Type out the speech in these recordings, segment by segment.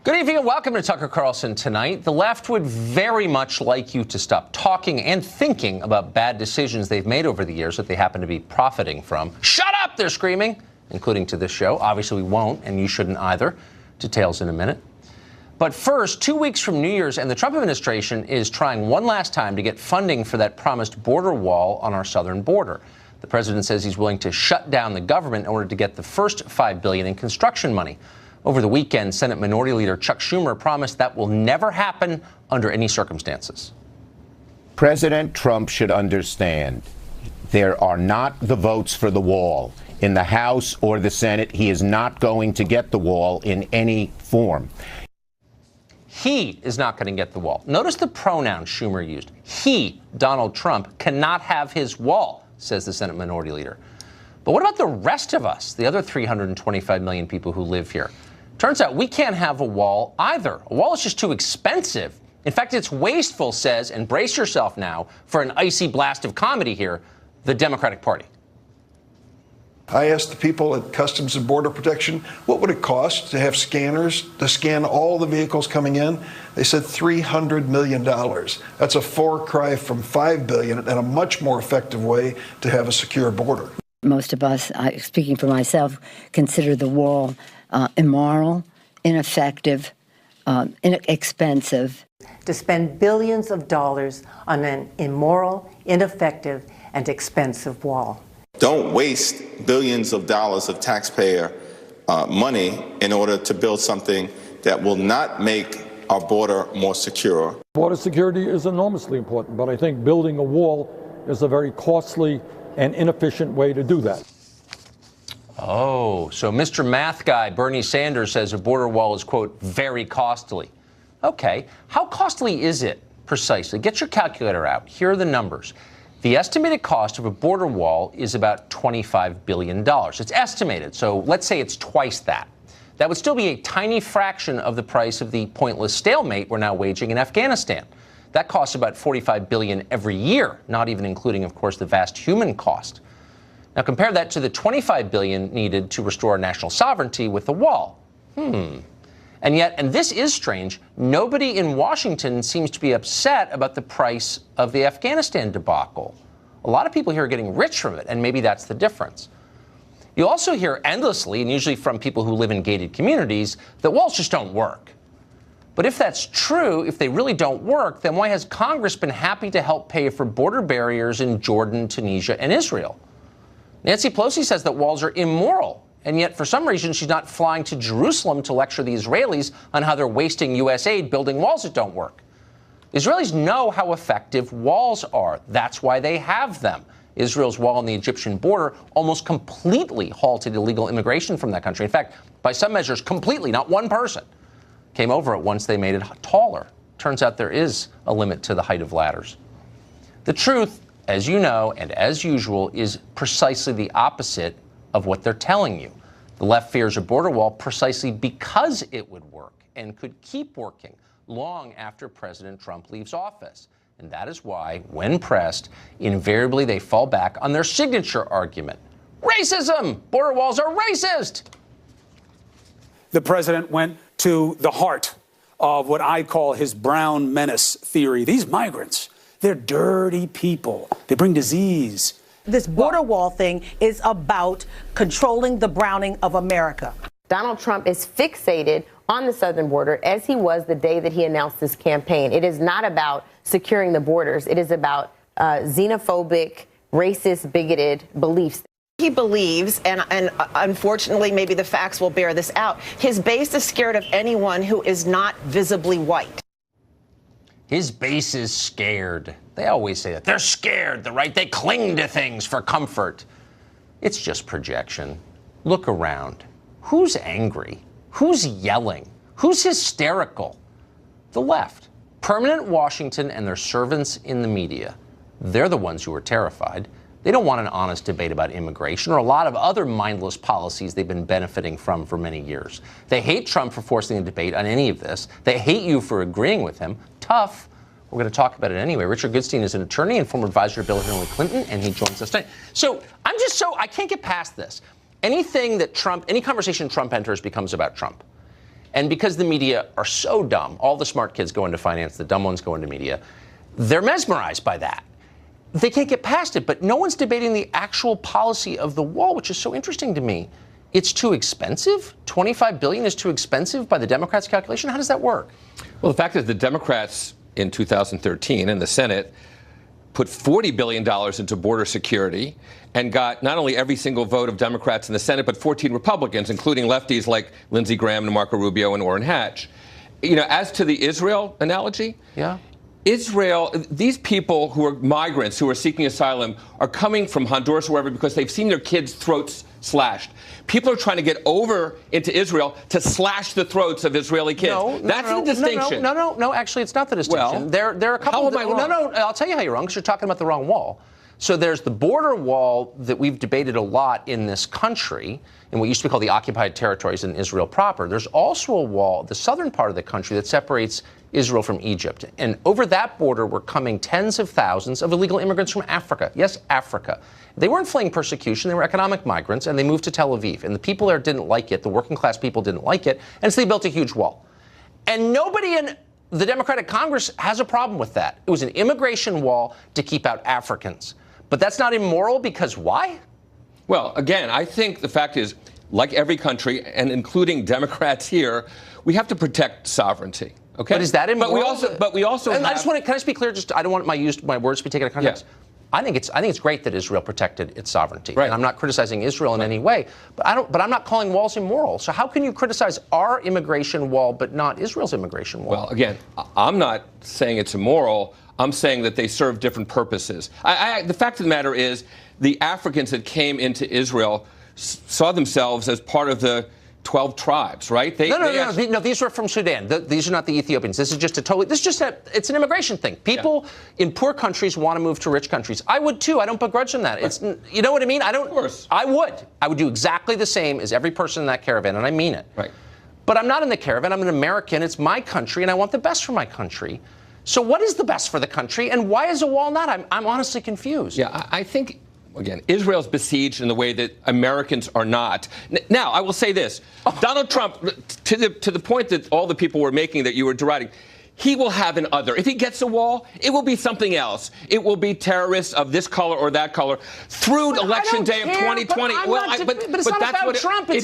Good evening and welcome to Tucker Carlson Tonight. The left would very much like you to stop talking and thinking about bad decisions they've made over the years that they happen to be profiting from. Shut up, they're screaming, including to this show. Obviously, we won't, and you shouldn't either. Details in a minute. But first, 2 weeks from New Year's, and the Trump administration is trying one last time to get funding for that promised border wall on our southern border. The president says he's willing to shut down the government in order to get the first $5 billion in construction money. Over the weekend, Senate Minority Leader Chuck Schumer promised that will never happen under any circumstances. President Trump should understand there are not the votes for the wall in the House or the Senate. He is not going to get the wall in any form. He is not going to get the wall. Notice the pronoun Schumer used. He, Donald Trump, cannot have his wall, says the Senate Minority Leader. But what about the rest of us, the other 325 million people who live here? Turns out we can't have a wall either. A wall is just too expensive. In fact, it's wasteful, says, and brace yourself now for an icy blast of comedy here, the Democratic Party. I asked the people at Customs and Border Protection, what would it cost to have scanners to scan all the vehicles coming in? They said $300 million. That's a far cry from $5 billion and a much more effective way to have a secure border. Most of us, speaking for myself, consider the wall immoral, ineffective, inexpensive. To spend billions of dollars on an immoral, ineffective, and expensive wall. Don't waste billions of dollars of taxpayer money in order to build something that will not make our border more secure. Border security is enormously important, but I think building a wall is a very costly and inefficient way to do that. Oh, so Mr. Math Guy Bernie Sanders says a border wall is, quote, very costly. Okay, how costly is it precisely? Get your calculator out. Here are the numbers. The estimated cost of a border wall is about $25 billion. It's estimated, so let's say it's twice that. That would still be a tiny fraction of the price of the pointless stalemate we're now waging in Afghanistan. That costs about $45 billion every year, not even including, of course, the vast human cost. Now compare that to the $25 billion needed to restore national sovereignty with the wall. And yet, and this is strange, nobody in Washington seems to be upset about the price of the Afghanistan debacle. A lot of people here are getting rich from it, and maybe that's the difference. You also hear endlessly, and usually from people who live in gated communities, that walls just don't work. But if that's true, if they really don't work, then why has Congress been happy to help pay for border barriers in Jordan, Tunisia, and Israel? Nancy Pelosi says that walls are immoral, and yet for some reason she's not flying to Jerusalem to lecture the Israelis on how they're wasting U.S. aid building walls that don't work. Israelis know how effective walls are. That's why they have them. Israel's wall on the Egyptian border almost completely halted illegal immigration from that country. In fact, by some measures, completely, not one person came over it once they made it taller. Turns out there is a limit to the height of ladders. The truth, as you know, and as usual, is precisely the opposite of what they're telling you. The left fears a border wall precisely because it would work and could keep working long after President Trump leaves office. And that is why, when pressed, invariably they fall back on their signature argument. Racism! Border walls are racist! The president went to the heart of what I call his brown menace theory. These migrants, they're dirty people. They bring disease. This border wall thing is about controlling the browning of America. Donald Trump is fixated on the southern border, as he was the day that he announced this campaign. It is not about securing the borders. It is about xenophobic, racist, bigoted beliefs. He believes, and unfortunately maybe the facts will bear this out, his base is scared of anyone who is not visibly white. His base is scared. They always say that. They're scared, right? They cling to things for comfort. It's just projection. Look around. Who's angry? Who's yelling? Who's hysterical? The left. Permanent Washington and their servants in the media. They're the ones who are terrified. They don't want an honest debate about immigration or a lot of other mindless policies they've been benefiting from for many years. They hate Trump for forcing a debate on any of this. They hate you for agreeing with him. Tough. We're going to talk about it anyway. Richard Goodstein is an attorney and former advisor to Hillary Clinton, and he joins us tonight. So I can't get past this. Anything that any conversation Trump enters becomes about Trump. And because the media are so dumb, all the smart kids go into finance, the dumb ones go into media, they're mesmerized by that. They can't get past it, but no one's debating the actual policy of the wall, which is so interesting to me. It's too expensive? $25 billion is too expensive by the Democrats' calculation? How does that work? Well, the fact is the Democrats in 2013 in the Senate put $40 billion into border security and got not only every single vote of Democrats in the Senate, but 14 Republicans, including lefties like Lindsey Graham and Marco Rubio and Orrin Hatch. You know, as to the Israel analogy, Israel, these people who are migrants who are seeking asylum are coming from Honduras or wherever because they've seen their kids' throats slashed. People are trying to get over into Israel to slash the throats of Israeli kids. That's the distinction. No, actually, it's not the distinction. Well, there are a couple how am I wrong? No, I'll tell you how you're wrong, because you're talking about the wrong wall. So there's the border wall that we've debated a lot in this country, in what used to be called the occupied territories in Israel proper. There's also a wall, the southern part of the country, that separates Israel from Egypt. And over that border were coming tens of thousands of illegal immigrants from Africa. Yes, Africa. They weren't fleeing persecution. They were economic migrants, and they moved to Tel Aviv. And the people there didn't like it. The working class people didn't like it. And so they built a huge wall. And nobody in the Democratic Congress has a problem with that. It was an immigration wall to keep out Africans. But that's not immoral, because why? Well, again, I think the fact is, like every country, and including Democrats here, we have to protect sovereignty. Okay. But is that immoral? But we also. And I just want to. Can I just be clear? I don't want my words to be taken out of context. Yeah. I think it's great that Israel protected its sovereignty. Right. And I'm not criticizing Israel in any way. But I'm not calling walls immoral. So how can you criticize our immigration wall but not Israel's immigration wall? Well, again, I'm not saying it's immoral. I'm saying that they serve different purposes. The fact of the matter is, the Africans that came into Israel saw themselves as part of the 12 tribes, right? No, these were from Sudan. These are not the Ethiopians. This is just it's an immigration thing. People in poor countries want to move to rich countries. I would too. I don't begrudge them that. Right. You know what I mean? Of course. I would do exactly the same as every person in that caravan, and I mean it. Right. But I'm not in the caravan. I'm an American. It's my country, and I want the best for my country. So what is the best for the country, and why is a wall not? I'm honestly confused. Yeah, I think, again, Israel's besieged in the way that Americans are not. Now, I will say this. Donald Trump, to the point that all the people were making that you were deriding, he will have an other. If he gets a wall, it will be something else. It will be terrorists of this color or that color through election day of 2020. But it's not about Trump. It's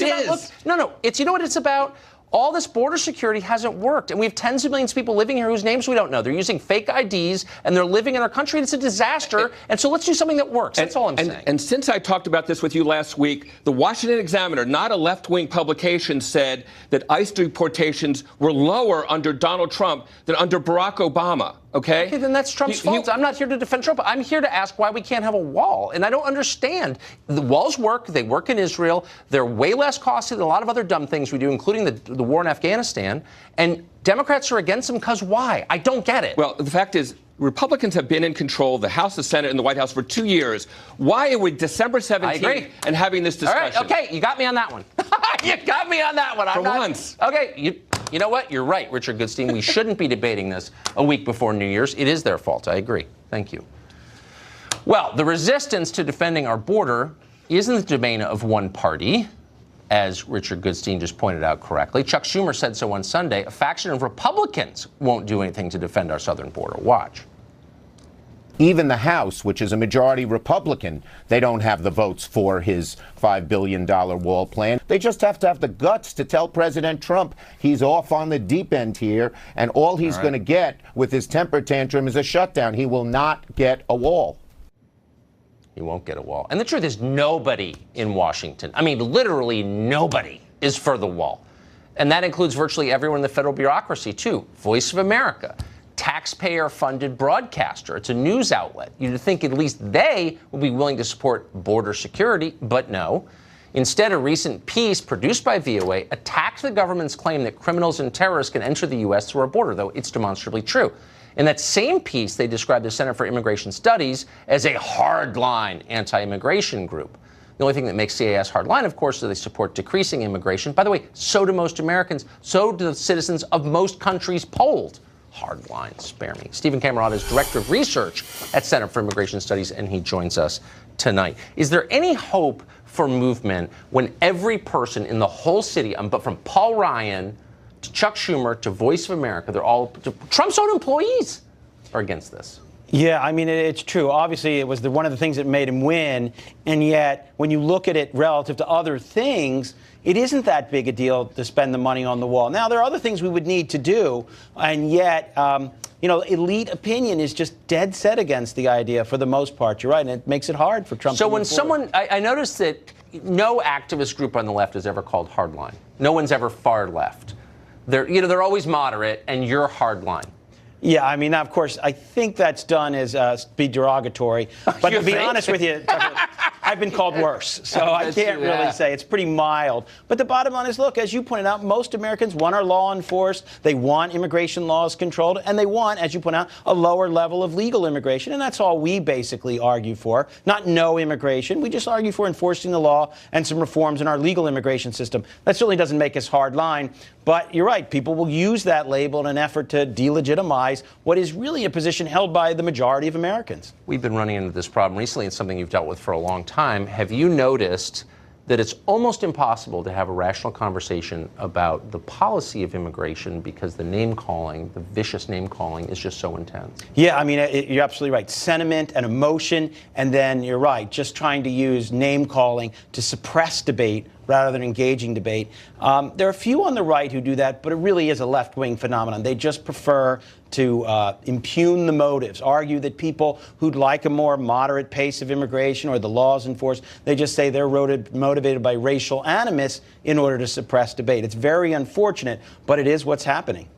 you know what it's about? All this border security hasn't worked, and we have tens of millions of people living here whose names we don't know. They're using fake IDs, and they're living in our country, and it's a disaster. And so let's do something that works. That's all I'm saying. And since I talked about this with you last week, the Washington Examiner, not a left-wing publication, said that ICE deportations were lower under Donald Trump than under Barack Obama. Okay, then that's Trump's fault. I'm not here to defend Trump. I'm here to ask why we can't have a wall. And I don't understand. The walls work. They work in Israel. They're way less costly than a lot of other dumb things we do, including the war in Afghanistan. And Democrats are against them because why? I don't get it. Well, the fact is, Republicans have been in control of the House, the Senate, and the White House for 2 years. Why are we December 17th and having this discussion? All right, okay, you got me on that one. You got me on that one. For once. Okay, you know what? You're right, Richard Goodstein. We shouldn't be debating this a week before New Year's. It is their fault. I agree. Thank you. Well, the resistance to defending our border isn't the domain of one party, as Richard Goodstein just pointed out correctly. Chuck Schumer said so on Sunday. A faction of Republicans won't do anything to defend our southern border. Watch. Even the House, which is a majority Republican, they don't have the votes for his $5 billion wall plan. They just have to have the guts to tell President Trump he's off on the deep end here, and all he's going to get with his temper tantrum is a shutdown. He will not get a wall. He won't get a wall. And the truth is, nobody in Washington, I mean, literally nobody, is for the wall. And that includes virtually everyone in the federal bureaucracy, too. Voice of America, taxpayer-funded broadcaster. It's a news outlet. You'd think at least they would be willing to support border security, but no. Instead, a recent piece produced by VOA attacked the government's claim that criminals and terrorists can enter the U.S. through our border, though it's demonstrably true. In that same piece, they described the Center for Immigration Studies as a hardline anti-immigration group. The only thing that makes CIS hardline, of course, is they support decreasing immigration. By the way, so do most Americans. So do the citizens of most countries polled. Hardline, spare me. Stephen Camarota is Director of Research at Center for Immigration Studies, and he joins us tonight. Is there any hope for movement when every person in the whole city, but from Paul Ryan to Chuck Schumer, to Voice of America, Trump's own employees are against this. Yeah, I mean, it's true. Obviously, it was one of the things that made him win. And yet, when you look at it relative to other things, it isn't that big a deal to spend the money on the wall. Now, there are other things we would need to do. And yet, elite opinion is just dead set against the idea for the most part. You're right. And it makes it hard for Trump to move forward. I noticed that no activist group on the left is ever called hardline. No one's ever far left. They're always moderate, and you're hardline. Yeah, I mean, of course, I think that's done as be derogatory. But to be honest with you, I've been called worse, so I can't really say. It's pretty mild. But the bottom line is, look, as you pointed out, most Americans want our law enforced. They want immigration laws controlled. And they want, as you point out, a lower level of legal immigration. And that's all we basically argue for. Not no immigration. We just argue for enforcing the law and some reforms in our legal immigration system. That certainly doesn't make us hard line. But you're right. People will use that label in an effort to delegitimize what is really a position held by the majority of Americans. We've been running into this problem recently. It's something you've dealt with for a long time. Have you noticed that it's almost impossible to have a rational conversation about the policy of immigration because the name-calling, the vicious name-calling, is just so intense? Yeah, I mean, you're absolutely right. Sentiment and emotion, and then you're right, just trying to use name-calling to suppress debate rather than engaging debate. There are a few on the right who do that, but it really is a left-wing phenomenon. They just prefer to impugn the motives, argue that people who'd like a more moderate pace of immigration or the laws enforced, they just say they're motivated by racial animus in order to suppress debate. It's very unfortunate, but it is what's happening.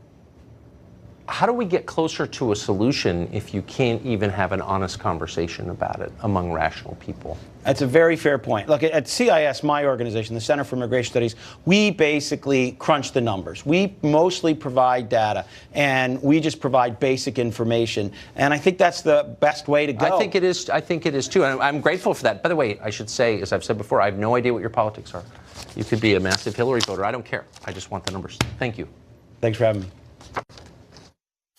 How do we get closer to a solution if you can't even have an honest conversation about it among rational people? That's a very fair point. Look, at CIS, my organization, the Center for Immigration Studies, we basically crunch the numbers. We mostly provide data, and we just provide basic information. And I think that's the best way to go. I think it is too. And I'm grateful for that. By the way, I should say, as I've said before, I have no idea what your politics are. You could be a massive Hillary voter. I don't care. I just want the numbers. Thank you. Thanks for having me.